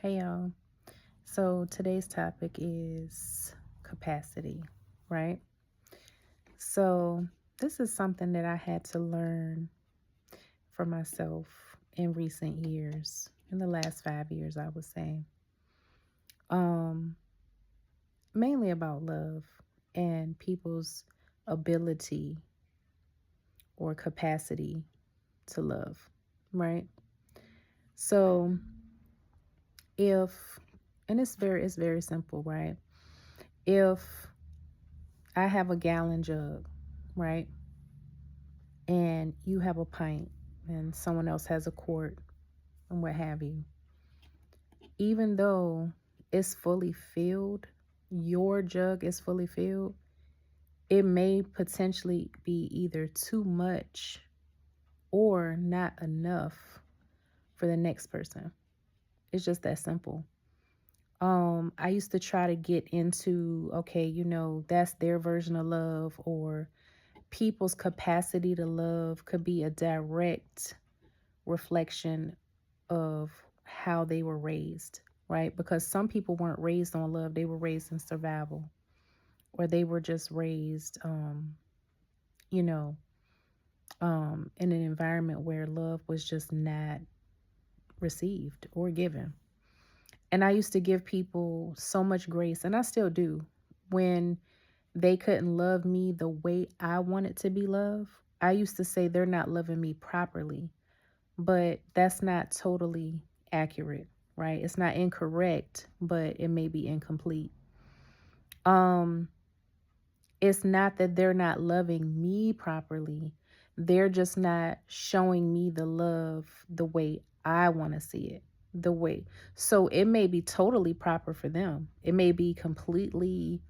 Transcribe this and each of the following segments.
Hey y'all. So today's topic is capacity, right? So this is something that I had to learn for myself in recent years, in the last 5 years, I would say. Um, Mainly about love and people's ability or capacity to love, right? So if and it's very simple, right? If I have a gallon jug, right? And you have a pint and someone else has a quart and what have you. Even though it's fully filled, your jug is fully filled, it may potentially be either too much or not enough for the next person. It's just that simple. I used to try to get into, okay, that's their version of love, or people's capacity to love could be a direct reflection of how they were raised, right? Because some people weren't raised on love, they were raised in survival, or they were just raised, you know, in an environment where love was just not received or given. And I used to give people so much grace, and I still do, when they couldn't love me the way I wanted to be loved. I used to say they're not loving me properly, but that's not totally accurate, right? It's not incorrect, but it may be incomplete. Um, it's not that they're not loving me properly. They're just not showing me the love the way I want to see it. The way. So it may be totally proper for them. It may be completely,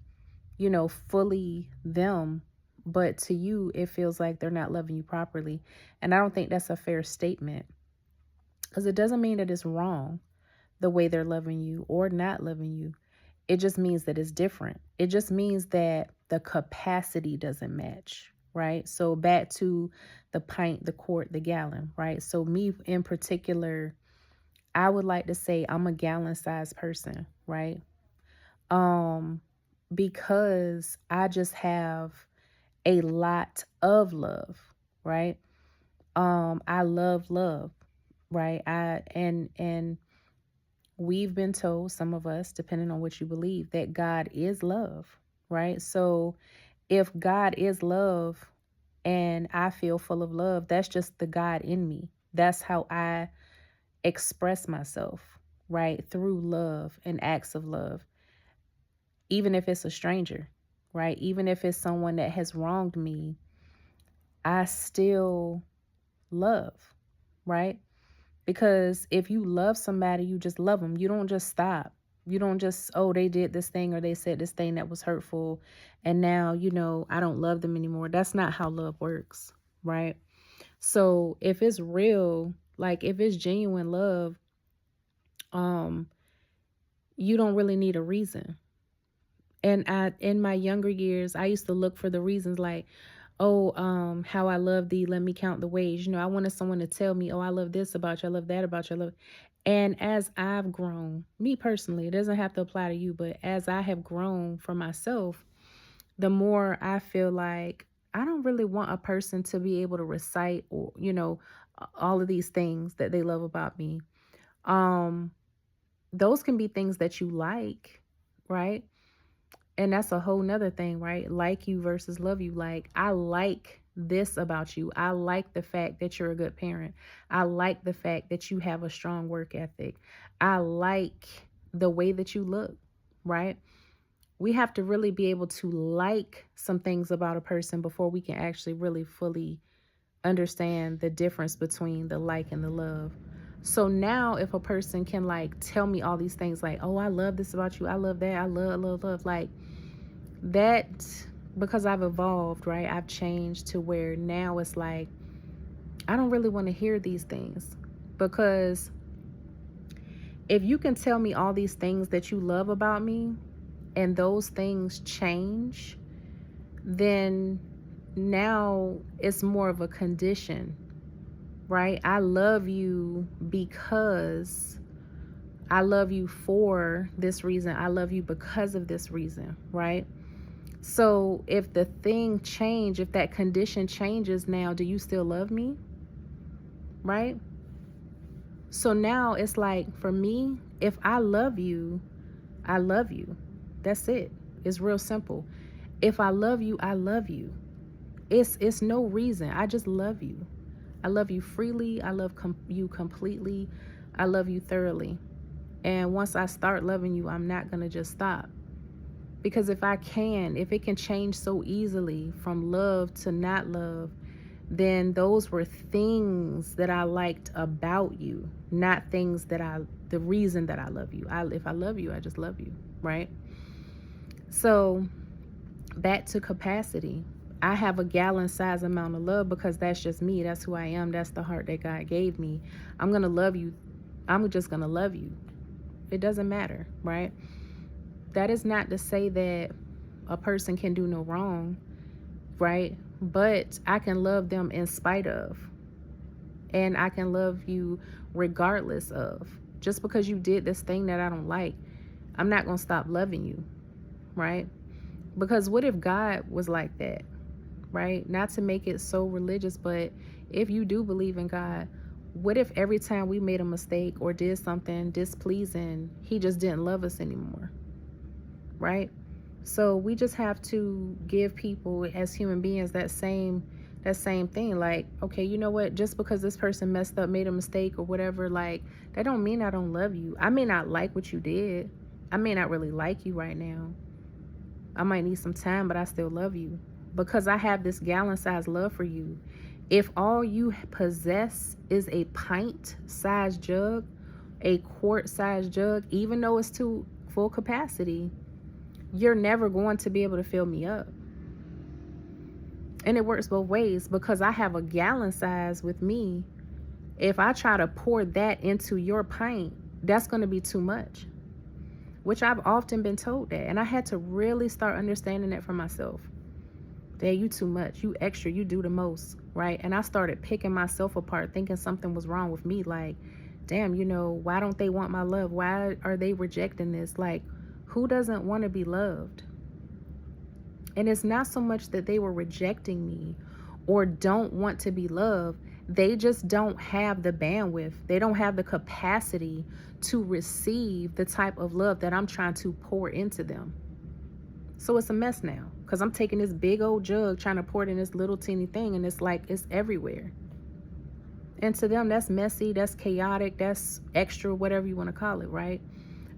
fully them, but to you it feels like they're not loving you properly. And I don't think that's a fair statement, because it doesn't mean that it's wrong the way they're loving you or not loving you. It just means that it's different. It just means that the capacity doesn't match, right? So back to the pint, the quart, the gallon, right? So me in particular, I would like to say I'm a gallon sized person, right? Um, because I just have a lot of love, right? I love love, right? And we've been told, some of us, depending on what you believe, that God is love, right? So if God is love and I feel full of love, that's just the God in me. That's how I express myself, right? Through love and acts of love, even if it's a stranger, right? Even if it's someone that has wronged me, I still love, right? Because if you love somebody, you just love them. You don't just stop. You don't just, oh, they did this thing or they said this thing that was hurtful, and now, I don't love them anymore. That's not how love works, right? So if it's real, like if it's genuine love, um, you don't really need a reason. And in my younger years, I used to look for the reasons, like, oh, how I love thee, let me count the ways. I wanted someone to tell me, oh, I love this about you, I love that about you, I love. And as I've grown, me personally, it doesn't have to apply to you, but as I have grown for myself, the more I feel like I don't really want a person to be able to recite, or, all of these things that they love about me. Um, those can be things that you like, right? And that's a whole nother thing, right? Like you versus love you. Like, I like this about you. I like the fact that you're a good parent. I like the fact that you have a strong work ethic. I like the way that you look, right? We have to really be able to like some things about a person before we can actually really fully understand the difference between the like and the love. So now if a person can like tell me all these things, like, oh, I love this about you, I love that, I love, like, that, because I've evolved, right? I've changed to where now it's like, I don't really want to hear these things, because if you can tell me all these things that you love about me and those things change, then now it's more of a condition, right? I love you because I love you for this reason. I love you because of this reason, right? So if the thing change, if that condition changes now, do you still love me? Right? So now it's like, for me, if I love you, I love you. That's it. It's real simple. If I love you, I love you. It's no reason. I just love you. I love you freely. I love you completely. I love you thoroughly. And once I start loving you, I'm not going to just stop. Because if it can change so easily from love to not love, then those were things that I liked about you, not things the reason that I love you. If I love you, I just love you, right? So back to capacity. I have a gallon size amount of love because that's just me. That's who I am. That's the heart that God gave me. I'm going to love you. I'm just going to love you. It doesn't matter, right? That is not to say that a person can do no wrong, right? But I can love them in spite of. And I can love you regardless of. Just because you did this thing that I don't like, I'm not going to stop loving you, right? Because what if God was like that, right? Not to make it so religious, but if you do believe in God, what if every time we made a mistake or did something displeasing, he just didn't love us anymore, right? So we just have to give people as human beings that same thing. Like, okay, you know what? Just because this person messed up, made a mistake or whatever, like, that don't mean I don't love you. I may not like what you did. I may not really like you right now. I might need some time, but I still love you because I have this gallon-sized love for you. If all you possess is a pint-sized jug, a quart-sized jug, even though it's to full capacity, you're never going to be able to fill me up. And it works both ways because I have a gallon size with me. If I try to pour that into your pint, that's going to be too much, which I've often been told that. And I had to really start understanding that for myself. That you too much, you extra, you do the most, right? And I started picking myself apart, thinking something was wrong with me. Like, damn, why don't they want my love? Why are they rejecting this? Like, who doesn't want to be loved? And it's not so much that they were rejecting me or don't want to be loved. They just don't have the bandwidth. They don't have the capacity to receive the type of love that I'm trying to pour into them. So it's a mess now because I'm taking this big old jug trying to pour it in this little teeny thing, and it's like it's everywhere. And to them, that's messy, that's chaotic, that's extra, whatever you want to call it, right?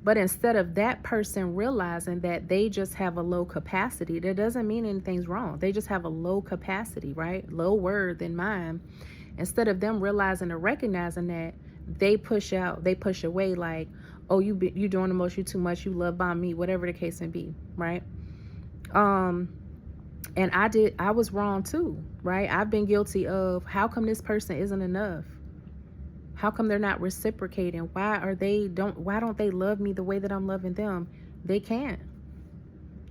But instead of that person realizing that they just have a low capacity, that doesn't mean anything's wrong. They just have a low capacity, right? Lower than mine. Instead of them realizing or recognizing that, they push away like, oh, you doing the most, you too much, you love bomb me, whatever the case may be, right? And I was wrong too, right? I've been guilty of, how come this person isn't enough? How come they're not reciprocating? Why don't they love me the way that I'm loving them? They can't.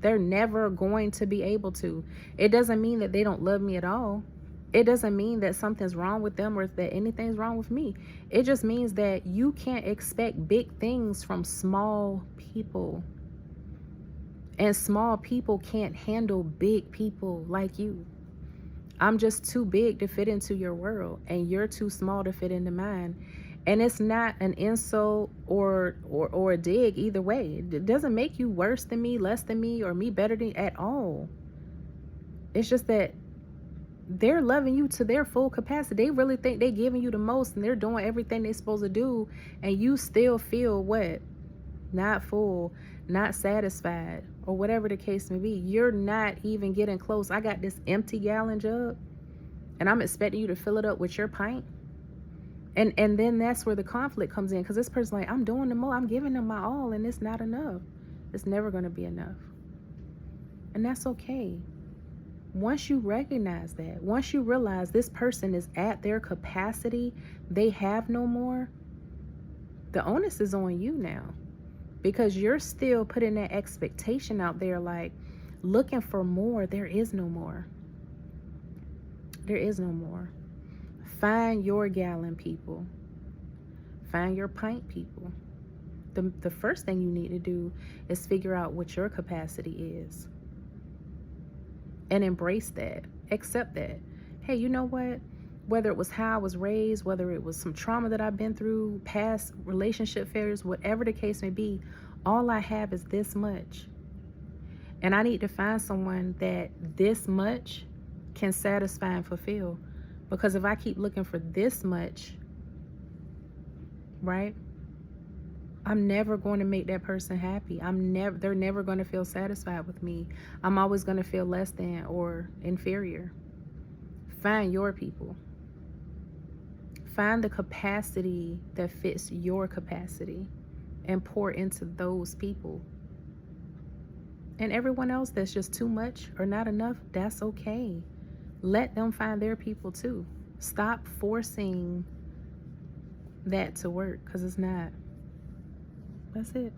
They're never going to be able to. It doesn't mean that they don't love me at all. It doesn't mean that something's wrong with them or that anything's wrong with me. It just means that you can't expect big things from small people. And small people can't handle big people like you. I'm just too big to fit into your world, and you're too small to fit into mine. And it's not an insult or a dig either way. It doesn't make you worse than me, less than me, or me better than at all. It's just that they're loving you to their full capacity. They really think they're giving you the most, and they're doing everything they're supposed to do, and you still feel what? Not full, not satisfied, or whatever the case may be. You're not even getting close. I got this empty gallon jug, and I'm expecting you to fill it up with your pint. And then that's where the conflict comes in, because this person's like, I'm doing the most, I'm giving them my all, and it's not enough. It's never going to be enough. And that's okay. Once you recognize that, once you realize this person is at their capacity, they have no more, the onus is on you now. Because you're still putting that expectation out there, like looking for more. There is no more. There is no more. Find your gallon, people. Find your pint, people. The first thing you need to do is figure out what your capacity is and embrace that. Accept that. Hey, you know what? Whether it was how I was raised, whether it was some trauma that I've been through, past relationship failures, whatever the case may be, all I have is this much. And I need to find someone that this much can satisfy and fulfill. Because if I keep looking for this much, right, I'm never going to make that person happy. They're never going to feel satisfied with me. I'm always going to feel less than or inferior. Find your people. Find the capacity that fits your capacity and pour into those people. And everyone else that's just too much or not enough, that's okay. Let them find their people too. Stop forcing that to work, because it's not. That's it.